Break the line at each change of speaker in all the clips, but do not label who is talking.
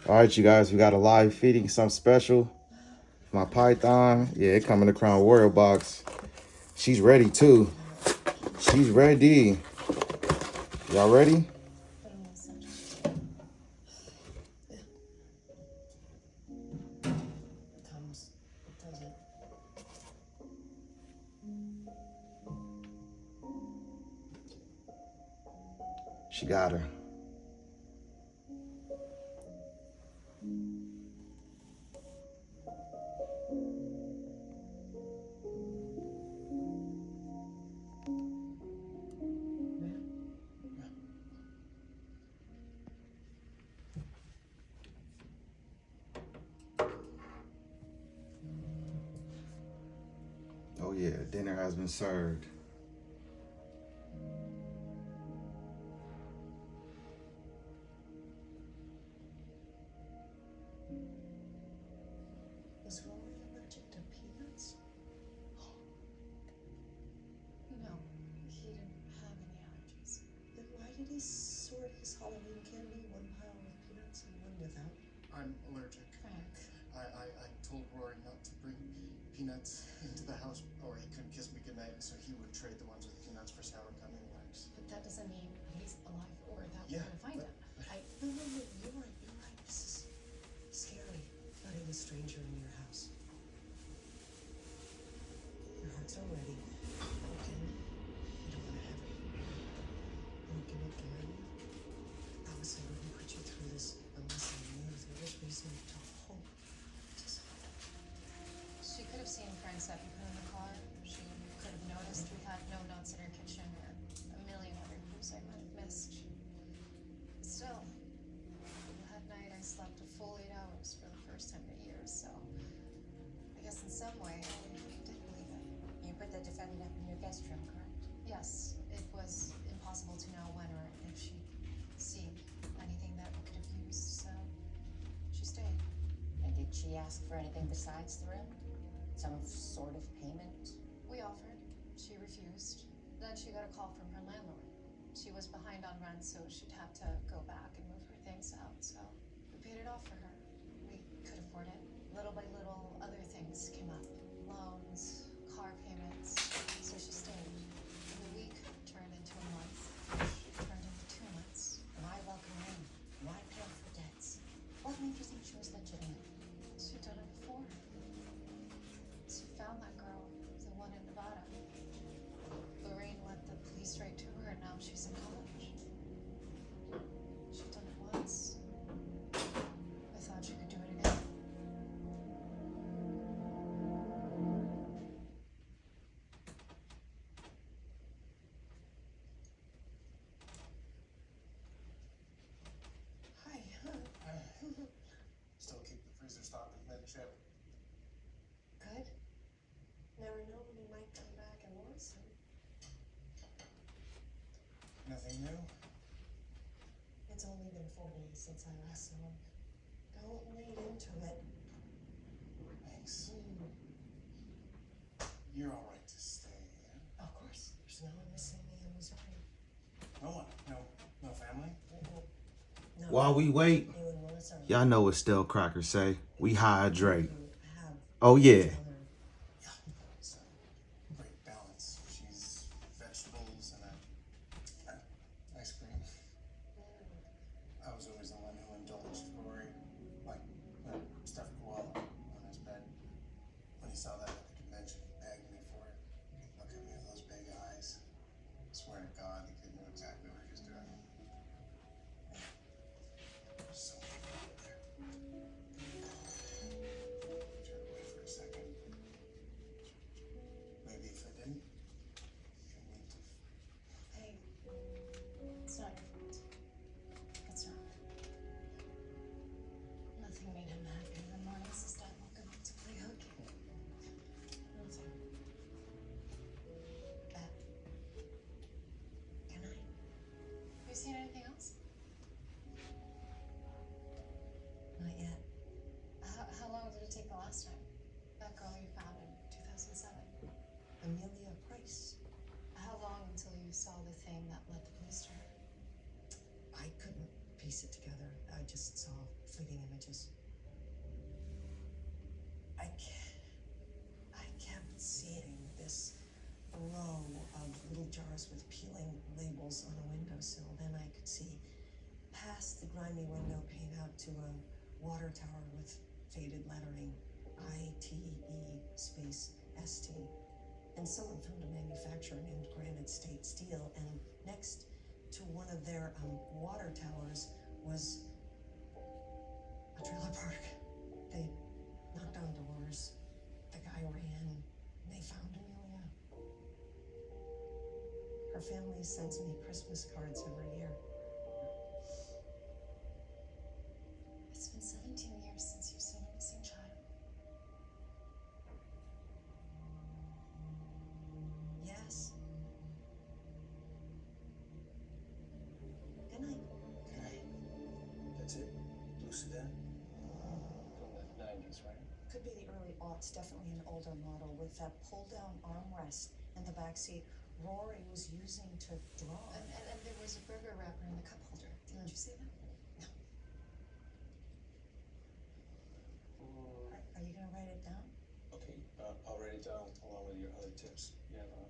All right, you guys, we got a live feeding, something special. My python, yeah, it come in the Crown Royal box. She's ready too. She's ready. Y'all ready? She got her. Oh yeah, dinner has been served.
Was Rory allergic to peanuts?
No, he didn't have any allergies.
Then why did he sort his Halloween candy, one pile with peanuts and one without?
I'm allergic.
Frank.
I told Rory not to bring peanuts into the house or he couldn't kiss me goodnight, so he would trade the ones with peanuts for sour gummy worms.
But that doesn't mean he's alive or that
Yeah,
we're gonna find him.
No, you're right. This is scary. Letting a stranger in your house. Your heart's not ready. Okay? You don't want to have it broken again. Alice, I wouldn't put you through this unless I knew there was reason to hope.
She could have seen Frank's EpiPen in the car. She could have noticed we had no notes in her kitchen or a million other clues I might have missed. Still, that night I slept a full 8 hours for the first time in years, so I guess in some way I did believe it.
You put the defendant up in your guest room, correct?
Yes, it was impossible to know when or if she'd seen anything that we could have used, so she stayed.
And did she ask for anything besides the room? Some sort of payment?
We offered. She refused. Then she got a call from her landlord. She was behind on rent, so she'd have to go back and move her things out, so we paid it off for her. We could afford it. Little by little, other things came up. Loans, car payments, so she stayed. And the week turned into a month, which turned into 2 months.
Why welcome her in? Why pay off her debts? What made you think she was legitimate?
She'd done it before. She found that girl, the one in Nevada. Lorraine led the police right to her, and now she's in college. She'd done it once. I thought she could do it again.
Hi.
Still keep the freezer stocked with mid-chip.
Good. Never know when he might come back and want some.
Nothing new?
It's only been 4 days since I last saw him. Don't read into it.
Thanks. You're all right to stay, yeah?
Of course, there's no one missing me in Missouri.
No one? No family?
No.
While we wait,
You and Willis are
y'all know what Stale Crackers say. We hydrate.
you have
Oh yeah.
each other.
Yeah. It's a great balance. Cheese, vegetables, and ice cream. I was always the one who indulged Rory, like when stuff well on his bed. When he saw that at the convention, he begged me for it. He'd look at me with those big eyes. I swear to God, the kid knew exactly what he was doing. So there. Turned away for a second. Maybe if I didn't, you wouldn't have.
Hey, it's not your fault. It's not. Nothing made him happy in the mornings his dad woke him up to play hooky. Nothing.
Can I?
Have you seen anything else?
Not yet.
How long did it take the last time? That girl you found in 2007.
Amelia Price.
How long until you saw the thing that led the police to her?
I couldn't piece it together. I just saw fleeting images. shiny window pane out to a water tower with faded lettering, ITE space ST. And someone found a manufacturer named Granite State Steel, and next to one of their water towers was a trailer park. They knocked on doors. The guy ran. They found Amelia. Her family sends me Christmas cards every year.
It's been 17 years since you've seen a missing child.
Yes. Good night.
Good night. That's it? Blue sedan? From the 90s, right?
Could be the early aughts, definitely an older model with that pull-down armrest in the backseat Rory was using to draw.
And there was a burger wrapper in the cup holder. Didn't you see that?
Are you gonna write it down?
Okay, I'll write it down along with your other tips. You have an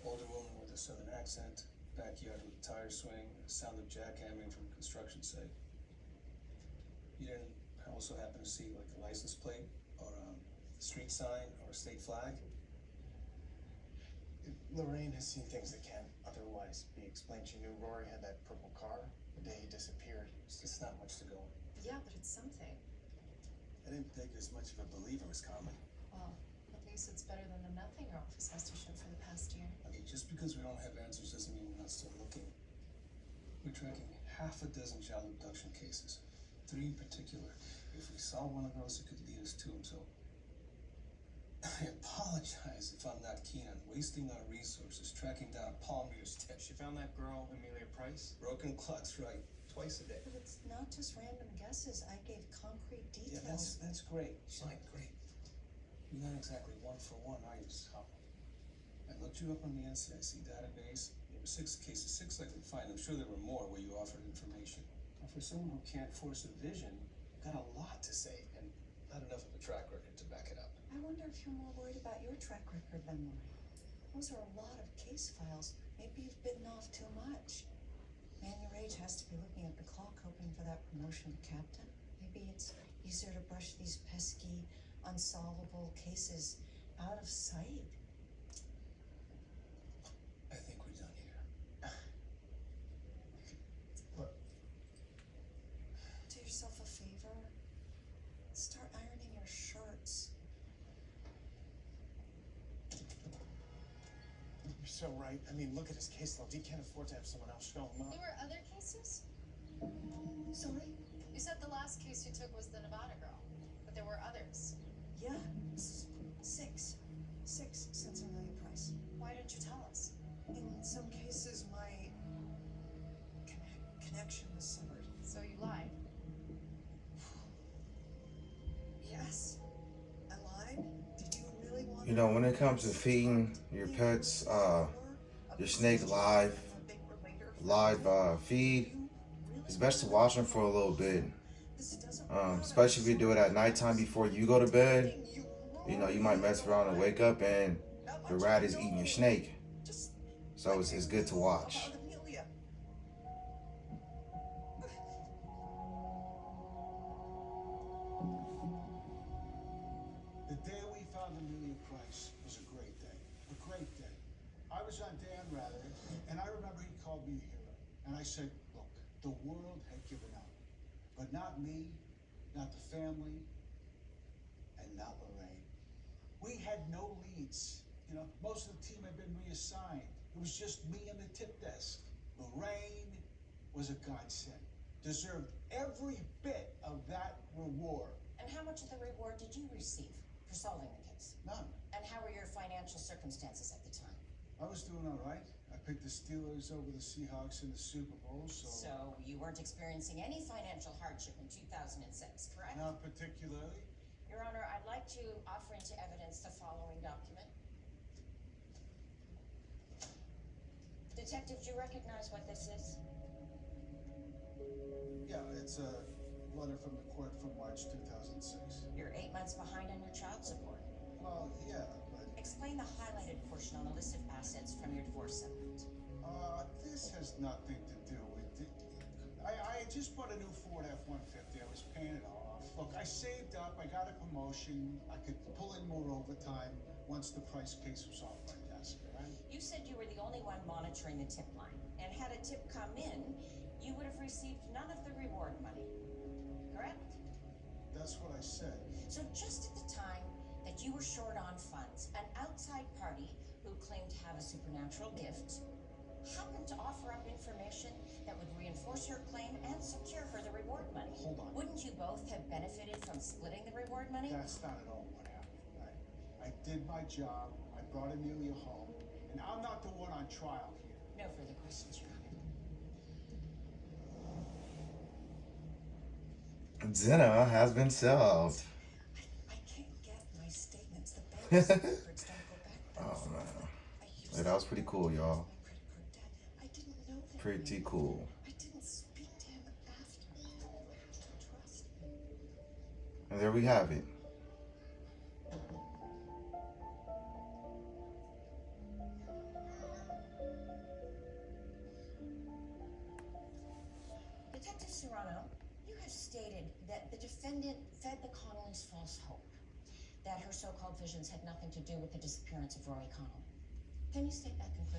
older woman with a southern accent, backyard with a tire swing, sound of jackhammering from a construction site. You didn't also happen to see like a license plate or a street sign or a state flag? Lorraine has seen things that can't otherwise be explained. She knew Rory had that purple car the day he disappeared. It's not much to go on.
Yeah, but it's something.
I didn't think as much of a believer as Carmen.
Well, at least it's better than the nothing your office has to show for the past year.
Okay, just because we don't have answers doesn't mean we're not still looking. We're tracking half a dozen child abduction cases, 3 in particular. If we solve one of those, it could lead us to him, so I apologize if I'm not keen on wasting our resources tracking down Palmer's tip.
She found that girl, Amelia Price.
Broken clocks right, twice a day.
But it's not just random guesses. I gave concrete
Yeah,
details.
that's great. Fine, great. You're not exactly one for one, are you, Sal? I looked you up on the NCIC database. There were 6 cases, 6 I could find. I'm sure there were more where you offered information. Now, for someone who can't force a vision, you've got a lot to say, and not enough of a track record to back it up.
I wonder if you're more worried about your track record than mine. Those are a lot of case files. Maybe you've bitten off too much. Man your age has to be looking at the clock hoping for that promotion to captain. Maybe it's easier to brush these pesky, unsolvable cases out of sight.
I think we're done here. What?
Do yourself a favor. Start ironing your shirts.
You're so right. I mean, look at his caseload. He can't afford to have someone else show him up.
There were other cases?
Sorry?
You said the last case you took was the Nevada girl, but there were others.
Yeah, 6. 6 since Amelia Price.
Why didn't you tell us?
In some cases, my connection was severed.
So you lied.
Yes, I lied. Did you really want?
You know, when it comes to feeding your pets, your snake live feed, it's best to watch them for a little bit. Especially if you do it at nighttime before you go to bed. You know, you might mess around and wake up and the rat is eating your snake. So it's good to watch.
The day we found Amelia Price was a great day. A great day. I was on Dan Rather, and I remember he called me a hero. And I said, look, the world had given up. But not me, not the family, and not Lorraine. We had no leads. You know, most of the team had been reassigned. It was just me and the tip desk. Lorraine was a godsend. Deserved every bit of that reward.
And how much of the reward did you receive for solving the case?
None.
And how were your financial circumstances at the time?
I was doing all right. I picked the Steelers over the Seahawks in the Super Bowl,
So you weren't experiencing any financial hardship in 2006, correct?
Not particularly.
Your Honor, I'd like to offer into evidence the following document. Detective, do you recognize what this is?
Yeah, it's a letter from the court from March 2006.
You're 8 months behind on your child support.
Well, yeah, but
Explain the highlighted portion on the list of assets from your divorce settlement.
this has nothing to do with it. I just bought a new Ford F-150. I was paying it off. Look, I saved up. I got a promotion. I could pull in more overtime once the price case was off my desk, all right?
You said you were the only one monitoring the tip line, and had a tip come in, you would have received none of the reward money. Correct?
That's what I said.
So just at the time that you were short on funds, an outside party who claimed to have a supernatural gift happened to offer up information that would reinforce her claim and secure her the reward money.
Hold on.
Wouldn't you both have benefited from splitting the reward money?
That's not at all what happened, right? I did my job. I brought Amelia home, and I'm not the one on trial here.
No further questions, Your Honor.
Dinner has been served.
I can't get my statements. The bank records don't go back that
Oh
far.
man.
I used
Yeah, that was pretty cool, y'all.
my credit card debt. I didn't know that.
Pretty cool.
I didn't speak to him after. You have to trust me.
And there we have it.
Detective Serrano, you have stated that the defendant fed the Connellys false hope, that her so-called visions had nothing to do with the disappearance of Rory Connell. Can you state that conclusively?